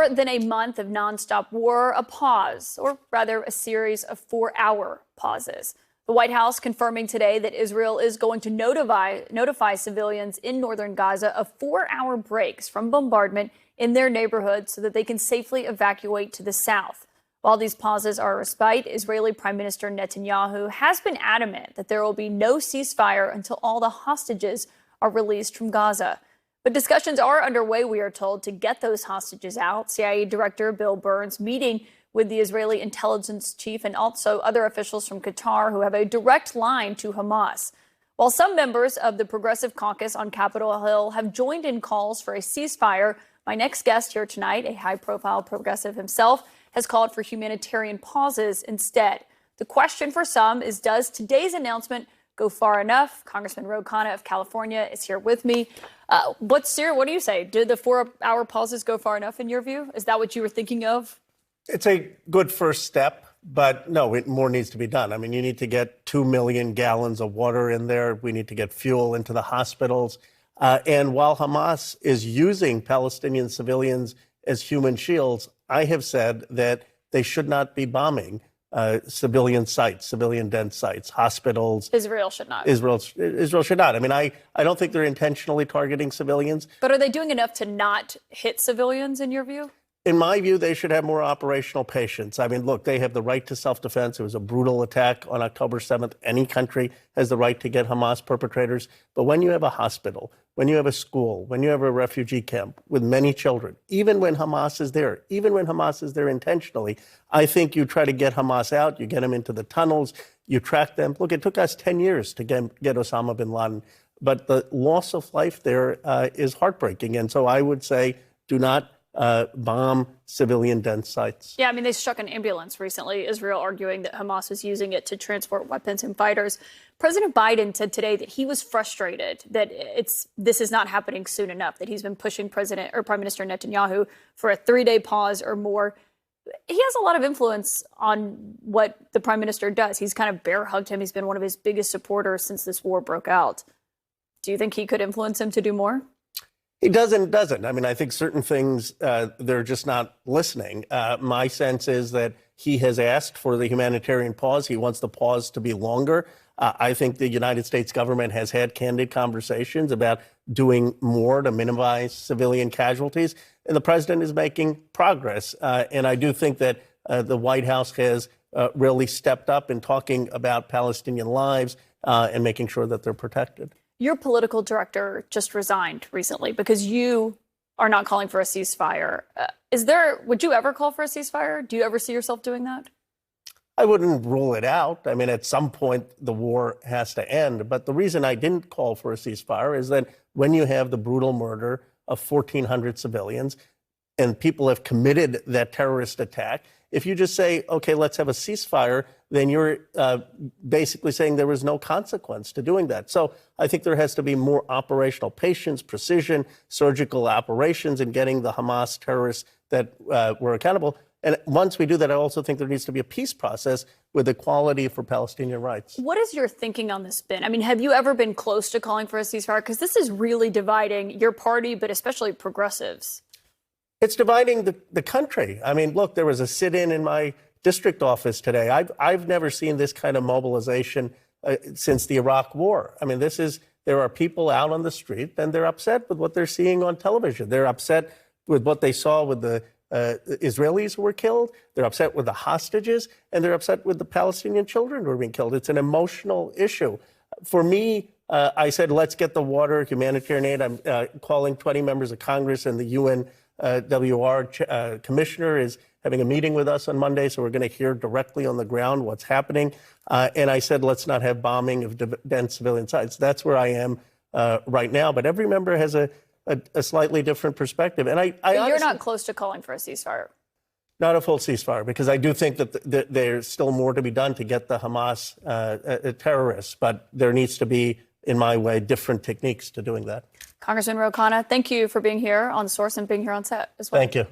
More than a month of nonstop war, a pause, or rather a series of 4-hour pauses. The White House confirming today that Israel is going to notify civilians in northern Gaza of 4-hour breaks from bombardment in their neighborhoods so that they can safely evacuate to the south. While these pauses are a respite, Israeli Prime Minister Netanyahu has been adamant that there will be no ceasefire until all the hostages are released from Gaza. But discussions are underway, we are told, to get those hostages out. CIA Director Bill Burns meeting with the Israeli intelligence chief and also other officials from Qatar who have a direct line to Hamas. While some members of the Progressive Caucus on Capitol Hill have joined in calls for a ceasefire, my next guest here tonight, a high-profile progressive himself, has called for humanitarian pauses instead. The question for some is, does today's announcement go far enough? Congressman Khanna of California is here with me. What do you say? Did the 4-hour pauses go far enough in your view? Is that what you were thinking of? It's a good first step, but no, more needs to be done. I mean, you need to get 2 million gallons of water in there. We need to get fuel into the hospitals. And while Hamas is using Palestinian civilians as human shields, I have said that they should not be bombing civilian sites, civilian dense sites, hospitals. Israel should not. Israel should not. I mean, I don't think they're intentionally targeting civilians. But are they doing enough to not hit civilians in your view? In my view, they should have more operational patience. I mean, look, they have the right to self-defense. It was a brutal attack on October 7th. Any country has the right to get Hamas perpetrators. But when you have a hospital, when you have a school, when you have a refugee camp with many children, even when Hamas is there intentionally, I think you try to get Hamas out, you get them into the tunnels, you track them. Look, it took us 10 years to get Osama bin Laden, but the loss of life there is heartbreaking. And so I would say do not bomb civilian dense sites. Yeah, I mean, they struck an ambulance recently, Israel arguing that Hamas was using it to transport weapons and fighters. President Biden said today that he was frustrated that this is not happening soon enough, that he's been pushing Prime Minister Netanyahu for a 3-day pause or more. He has a lot of influence on what the prime minister does. He's kind of bear hugged him. He's been one of his biggest supporters since this war broke out. Do you think he could influence him to do more? He doesn't. I mean, I think certain things, they're just not listening. My sense is that he has asked for the humanitarian pause. He wants the pause to be longer. I think the United States government has had candid conversations about doing more to minimize civilian casualties. And the president is making progress. And I do think that the White House has really stepped up in talking about Palestinian lives and making sure that they're protected. Your political director just resigned recently because you are not calling for a ceasefire. Would you ever call for a ceasefire? Do you ever see yourself doing that? I wouldn't rule it out. I mean, at some point, the war has to end. But the reason I didn't call for a ceasefire is that when you have the brutal murder of 1,400 civilians and people have committed that terrorist attack, if you just say, OK, let's have a ceasefire, then you're basically saying there was no consequence to doing that. So I think there has to be more operational patience, precision, surgical operations in getting the Hamas terrorists that were accountable. And once we do that, I also think there needs to be a peace process with equality for Palestinian rights. What is your thinking on this been? I mean, have you ever been close to calling for a ceasefire? Because this is really dividing your party, but especially progressives. It's dividing the country. I mean, look, there was a sit-in in my district office today. I've never seen this kind of mobilization since the Iraq War. I mean, there are people out on the street and they're upset with what they're seeing on television. They're upset with what they saw with the Israelis who were killed. They're upset with the hostages, and they're upset with the Palestinian children who are being killed. It's an emotional issue. For me, I said, let's get the water, humanitarian aid. I'm calling 20 members of Congress, and the UN WR commissioner is having a meeting with us on Monday, so we're going to hear directly on the ground what's happening. And I said, let's not have bombing of dense civilian sites. That's where I am right now. But every member has a slightly different perspective. And I you're honestly, not close to calling for a ceasefire. Not a full ceasefire, because I do think that there's still more to be done to get the Hamas terrorists. But there needs to be, in my way, different techniques to doing that. Congressman Khanna, thank you for being here on Source and being here on set as well. Thank you.